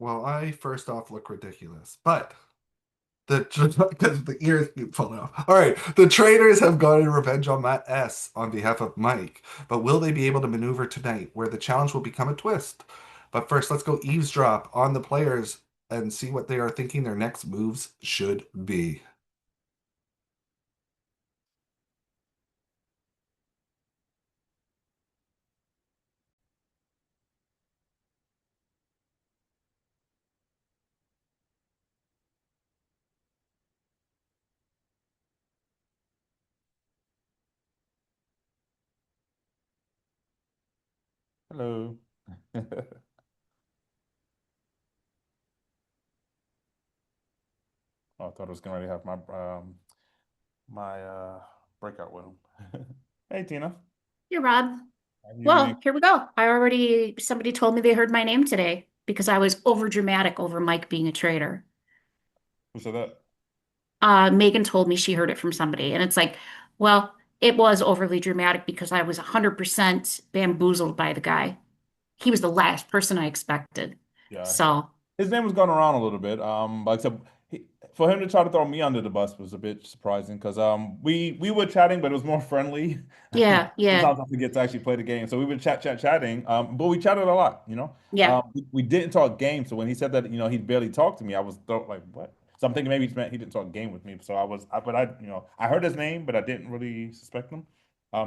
Well, I first off look ridiculous, but the because the ears keep falling off. All right, the Traitors have gotten revenge on Matt S on behalf of Mike, but will they be able to maneuver tonight, where the challenge will become a twist? But first, let's go eavesdrop on the players and see what they are thinking their next moves should be. Hello. Oh, I thought I was getting ready to have my breakout with him. Hey Tina, Hey, Rob. how you doing? Well, here we go. Somebody told me they heard my name today because I was over dramatic over Mike being a traitor. Who said that? Megan told me she heard it from somebody, and it's like, well, it was overly dramatic because I was 100% bamboozled by the guy. He was the last person I expected. Yeah, So, his name was going around a little bit. Like I said, for him to try to throw me under the bus was a bit surprising because we were chatting, but it was more friendly. yeah, yeah, Sometimes I forget to actually play the game, so we would chatting. But we chatted a lot, you know. yeah, We didn't talk game, so when he said that, he barely talked to me, I was like, what? So I'm thinking maybe he meant he didn't talk game with me. So but I heard his name, but I didn't really suspect him.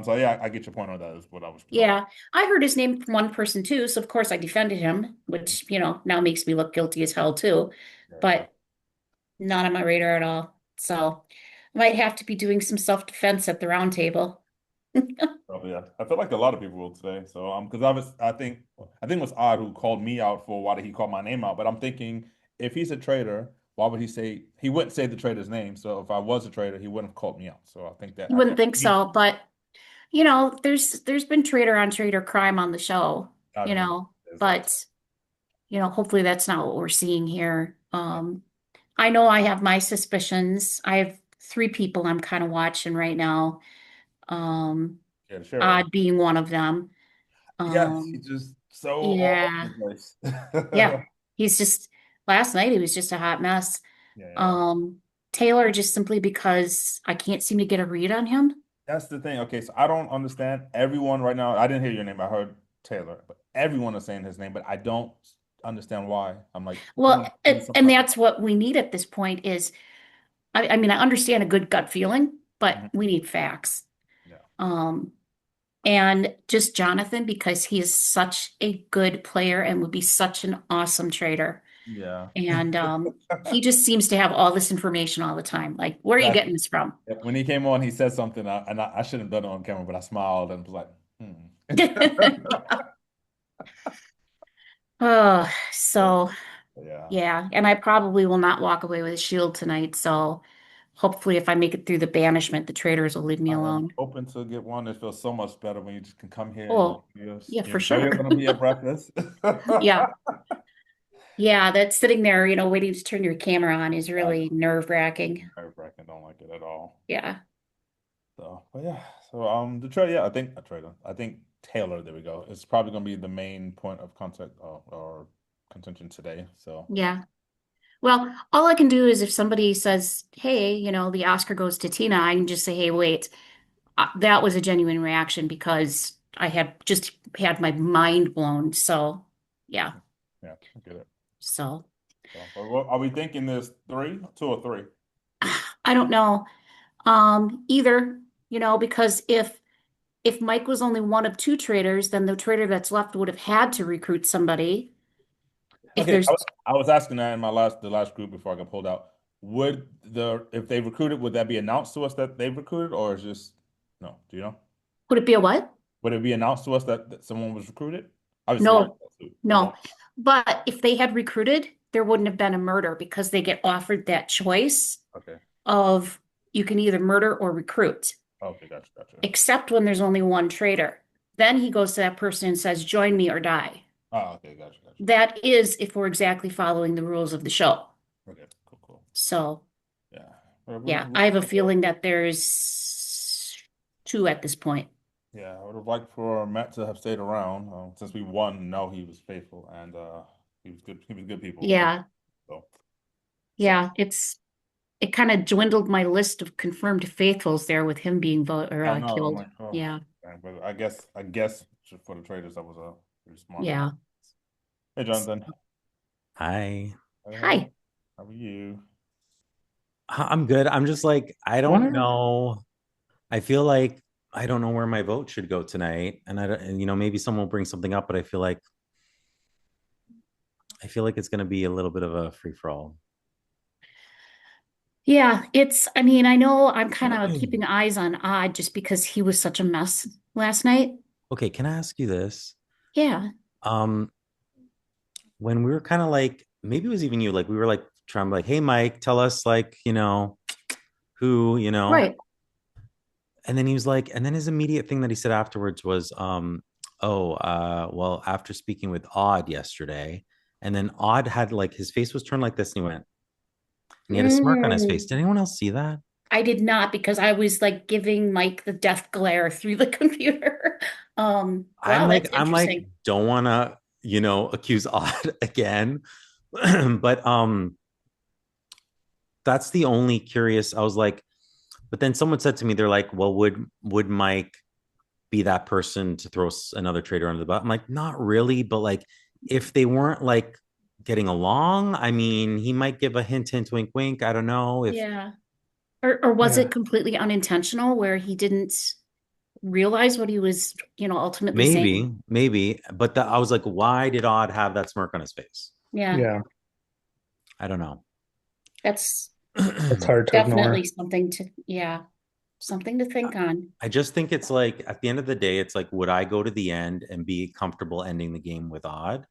So yeah, I get your point on that. Is what I was going. yeah. I heard his name from one person too, so of course I defended him, which, now makes me look guilty as hell too. Yeah. But not on my radar at all. So I might have to be doing some self-defense at the round table. Probably, yeah. I feel like a lot of people will today. So, because I think it was Odd who called me out for why did he call my name out. But I'm thinking if he's a traitor, why would he wouldn't say the traitor's name. So if I was a traitor, he wouldn't have called me out. So I think that You wouldn't think so, but there's been traitor on traitor crime on the show, I you mean, know, there's that. but hopefully that's not what we're seeing here. Yeah, I know I have my suspicions. I have three people I'm kind of watching right now. Um, yeah, the sheriff. Odd being one of them. Yes, Um, he's just so all yeah, over the place. yeah. He's just last night he was just a hot mess. Yeah, yeah. Um, Taylor just simply because I can't seem to get a read on him. That's the thing. Okay, so I don't understand everyone right now. I didn't hear your name. I heard Taylor, but everyone is saying his name, but I don't understand why. I'm like, Well, give me some and context. that's what we need at this point is, I mean, I understand a good gut feeling, but Mhm. we need facts. Yeah. Um, and just Jonathan, because he is such a good player and would be such an awesome trader. Yeah. And he just seems to have all this information all the time. Like, where are you Exactly. getting this from? When he came on, he said something, and I shouldn't have done it on camera, but I smiled and was like, hmm. Oh, So, so yeah. yeah, and I probably will not walk away with a shield tonight. So hopefully, if I make it through the banishment, the traders will leave me I am alone. hoping to get one that feels so much better when you just can come here and Oh, yeah, you for know sure. you're going to be at breakfast. Yeah. Yeah, that sitting there, waiting to turn your camera on is really Exactly. nerve-wracking. Nerve-wracking. Don't like it at all. Yeah. So, but yeah. So, the trade, yeah, I think a trader. I think Taylor, there we go. It's probably going to be the main point of contact or contention today. So, Yeah. Well, all I can do is if somebody says, hey, the Oscar goes to Tina, I can just say, hey, wait, that was a genuine reaction because I had just had my mind blown. So, yeah. yeah, I get it. So, So, but what, are we thinking there's three, two or three? I don't know. Either, because if Mike was only one of two traders, then the trader that's left would have had to recruit somebody. If Okay, there's I was asking that in the last group before I got pulled out. Would if they recruited, would that be announced to us that they've recruited, or is just no? Do you know? Would it be a what? Would it be announced to us that someone was recruited? Obviously not. No, It won't. no. But if they had recruited, there wouldn't have been a murder because they get offered that choice Okay. of you can either murder or recruit, Okay, gotcha, gotcha. except when there's only one traitor. Then he goes to that person and says, join me or die. Oh, okay, gotcha, gotcha. That is if we're exactly following the rules of the show. Okay, cool, cool. So, Yeah. yeah, I have a feeling that there's two at this point. Yeah, I would have liked for Matt to have stayed around since we won. No, he was faithful, and He was good. He was good people. Yeah. So, so Yeah. It kind of dwindled my list of confirmed faithfuls there with him being I know. I'm killed. like, oh, Yeah. man, but I guess for the traders, that was a pretty smart call. Yeah. Hey, Jonathan. Hi. Hey, Hi. how are you? I'm good. I'm just like, I don't What? know. I feel like I don't know where my vote should go tonight. And I don't, and, maybe someone will bring something up, but I feel like it's going to be a little bit of a free for all. Yeah, I mean, I know I'm kind of keeping eyes on Odd just because he was such a mess last night. Okay, can I ask you this? Yeah. Um, when we were kind of like, maybe it was even you, like we were like trying to like, hey Mike, tell us like, who, Right. and then he was like, and then his immediate thing that he said afterwards was, well, after speaking with Odd yesterday, and then Odd had like his face was turned like this, and he went, and he had a smirk on his face. Mm. Did anyone else see that? I did not because I was like giving Mike the death glare through the computer. I'm Wow, like, that's I'm like, interesting. don't want to, accuse Odd again, but that's the only curious. I was like, but then someone said to me, they're like, well, would Mike be that person to throw another trader under the bus? I'm like, not really, but like if they weren't like getting along, I mean, he might give a hint, hint, wink, wink. I don't know if Yeah. Or was Yeah. it completely unintentional where he didn't realize what he was, ultimately saying? maybe, but I was like, why did Odd have that smirk on his face? Yeah. Yeah. I don't know. That's It's hard to definitely ignore. something to think on. I just think it's like at the end of the day, it's like, would I go to the end and be comfortable ending the game with Odd?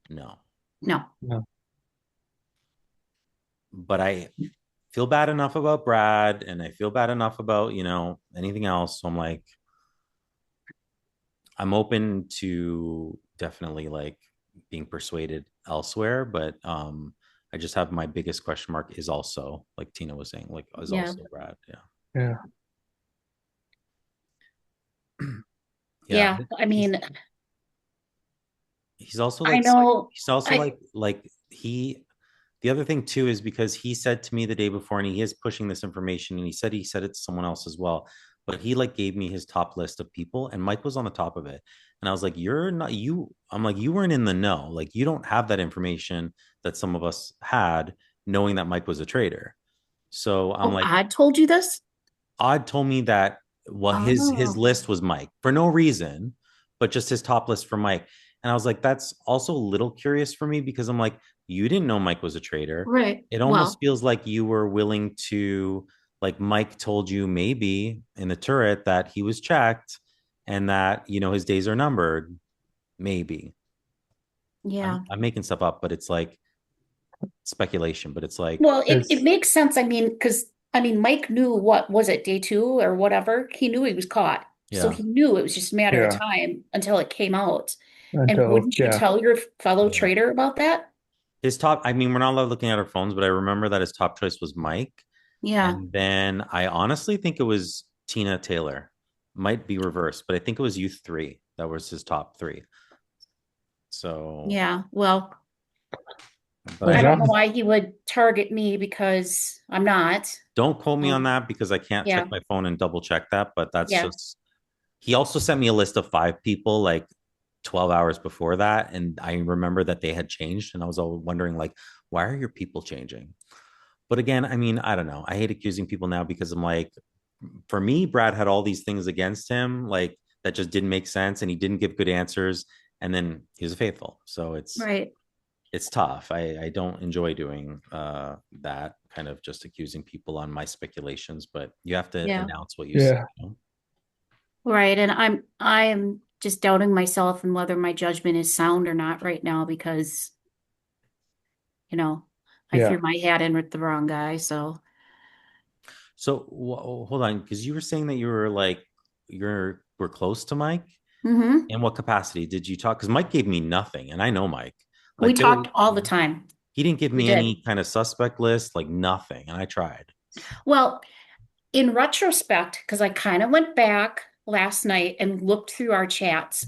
No. No. No. But I feel bad enough about Brad and I feel bad enough about, anything else. So I'm like, I'm open to definitely like being persuaded elsewhere, but I just have my biggest question mark is also like Tina was saying, like is Yeah. also Brad. Yeah. Yeah. Yeah. Yeah. I He's mean, he's also I like know he's also I like he the other thing too is because he said to me the day before, and he is pushing this information, and he said it to someone else as well. But he like gave me his top list of people, and Mike was on the top of it. And I was like, "You're not you." I'm like, "You weren't in the know. Like, you don't have that information that some of us had, knowing that Mike was a traitor." So I'm oh, like, I told you this? Odd told me that well his Oh, list was Mike for no reason, but just his top list for Mike. And I was like, that's also a little curious for me because I'm like, you didn't know Mike was a traitor. right. It almost Well, feels like you were willing to like Mike told you maybe in the turret that he was checked and that his days are numbered. Maybe. I'm yeah. I'm making stuff up, but it's like speculation, but it's like Well, it It's makes sense. I mean, because Mike knew what was it, day two or whatever? He knew he was caught. So yeah. he knew it was just a matter of yeah. time until it came out. And Until wouldn't you yeah. tell your fellow Yeah. traitor about that? His top, I mean, we're not allowed looking at our phones, but I remember that his top choice was Mike. Yeah. And then I honestly think it was Tina Taylor. Might be reversed, but I think it was Youth 3 that was his top three. So, Yeah. Well, but Well, I I don't know John. why he would target me because I'm not. don't quote me on Um, that because I can't check yeah. my phone and double check that. But that's Yeah. just, he also sent me a list of 5 people like 12 hours before that. And I remember that they had changed. And I was all wondering, like, why are your people changing? But again, I mean, I don't know. I hate accusing people now because I'm like, for me, Brad had all these things against him, like that just didn't make sense, and he didn't give good answers. And then he was a faithful, so Right. it's tough. I don't enjoy doing that kind of just accusing people on my speculations, but you have to Yeah. announce what you see. Yeah. Right. And I am just doubting myself and whether my judgment is sound or not right now because, you know, I Yeah. threw my hat in with the wrong guy. So, So hold on, because you were saying that you were like were close to Mike. hmm In what capacity did you talk? Because Mike gave me nothing, and I know Mike. we Like there, talked all the time. he didn't give We me did. any kind of suspect list, like nothing, and I tried. Well, in retrospect, because I kind of went back last night and looked through our chats,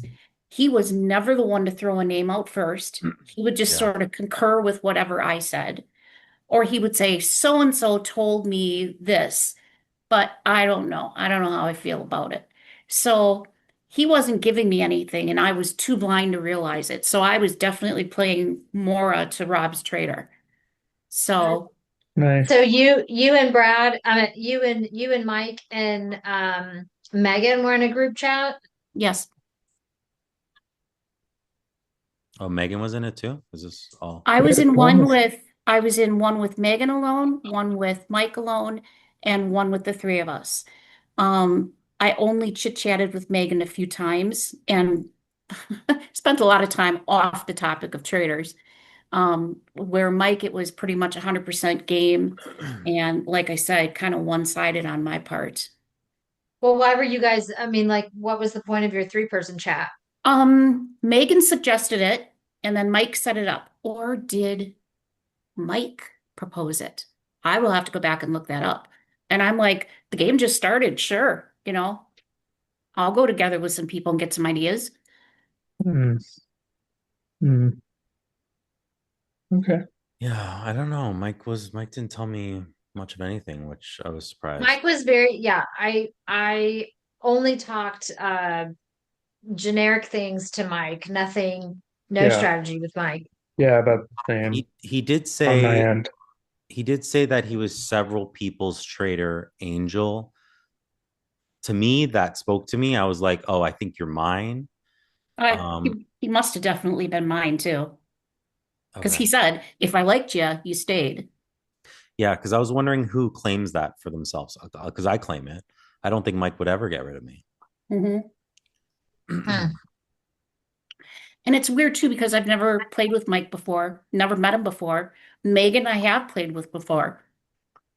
he was never the one to throw a name out first. He would just Yeah. sort of concur with whatever I said. Or he would say, so and so told me this, but I don't know. I don't know how I feel about it. So he wasn't giving me anything, and I was too blind to realize it. So I was definitely playing Mora to Rob's Traitor. So, Nice. So you and Brad, you and Mike and Megan were in a group chat. yes, Oh, Megan was in it too? Is this all? I was in one Nice. with I was in one with Megan alone, one with Mike alone, and one with the three of us. I only chit-chatted with Megan a few times and spent a lot of time off the topic of traders. Where Mike, it was pretty much 100% game. And like I said, kind of one-sided on my part. Well, why were you guys, I mean, like, what was the point of your three-person chat? Megan suggested it, and then Mike set it up. Or did Mike propose it? I will have to go back and look that up. And I'm like, the game just started. Sure, I'll go together with some people and get some ideas. Mm, mm. Okay. Yeah, I don't know. Mike didn't tell me much of anything, which I was surprised. Mike was very, yeah, I only talked generic things to Mike, nothing, no Yeah. strategy with Mike. Yeah, about the same He did on my say end. that he was several people's trader angel. To me, that spoke to me. I was like, oh, I think you're mine. Um, He must have definitely been mine too. Because okay. he said, if I liked you, you stayed. Yeah, because I was wondering who claims that for themselves. Because I claim it. I don't think Mike would ever get rid of me. Hmm. Hmm. And it's weird too, because I've never played with Mike before, never met him before. Megan, I have played with before.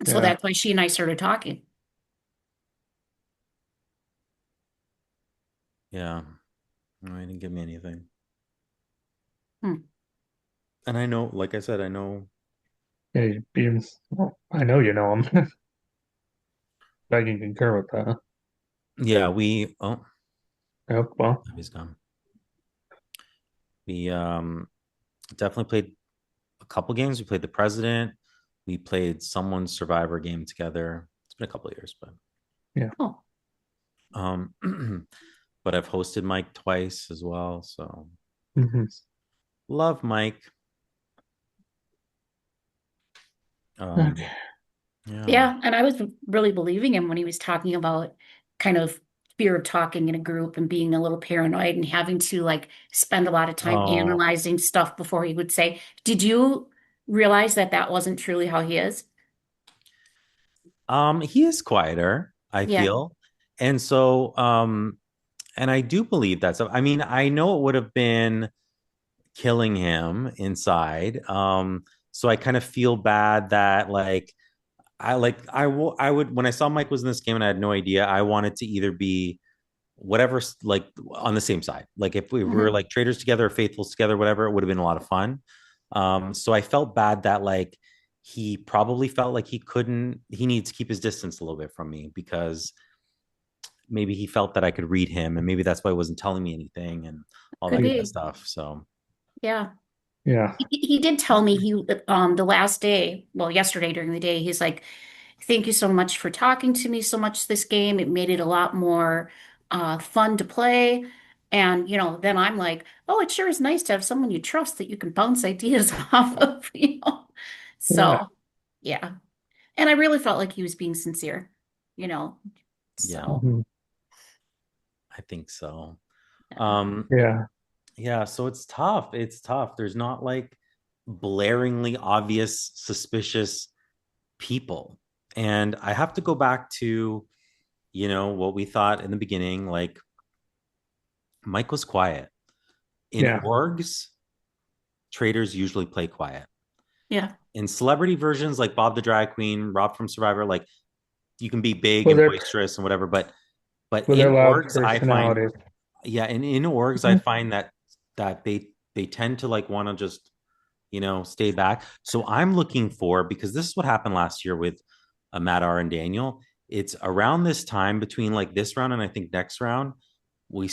So Yeah. that's why she and I started talking. Yeah. No, he didn't give me anything. Hmm. And I know, like I said, I know. Yeah, well, I know you know him. I can concur with that. Yeah, we. Oh, Yep, well, he's gone. We definitely played a couple games. We played the president. We played someone's survivor game together. It's been a couple of years, but yeah. Oh, um, but I've hosted Mike twice as well. So Mhm. love Mike. Okay. Yeah. yeah. And I was really believing him when he was talking about kind of fear of talking in a group and being a little paranoid and having to like spend a lot of time Oh, analyzing stuff before he would say, did you realize that that wasn't truly how he is? he is quieter, I Yeah. feel. And so, and I do believe that. So, I mean, I know it would have been killing him inside. So I kind of feel bad that I would when I saw Mike was in this game and I had no idea, I wanted to either be whatever like on the same side. Like if we were Hmm. like traders together or faithfuls together, whatever, it would have been a lot of fun. So I felt bad that like he probably felt like he needs to keep his distance a little bit from me because maybe he felt that I could read him and maybe that's why he wasn't telling me anything and all Could that kind of be. stuff. So Yeah. Yeah. He did tell me the last day, well, yesterday during the day, he's like, thank you so much for talking to me so much this game. It made it a lot more fun to play. And then I'm like, oh, it sure is nice to have someone you trust that you can bounce ideas off of. Yeah. So yeah. And I really felt like he was being sincere, you know. yeah, So Mhm. I think so. yeah. Um, Yeah. yeah, so it's tough. It's tough. There's not like blaringly obvious suspicious people. And I have to go back to, what we thought in the beginning, like Mike was quiet. In Yeah. orgs, traders usually play quiet. Yeah. In celebrity versions like Bob the Drag Queen, Rob from Survivor, like you can be big Well, and they're boisterous and whatever, but they're in loud orgs, I find personalities. yeah, and in orgs, I Mhm. find that they tend to like want to just stay back. So I'm looking for because this is what happened last year with Matt R and Daniel. It's around this time between like this round and I think next round, we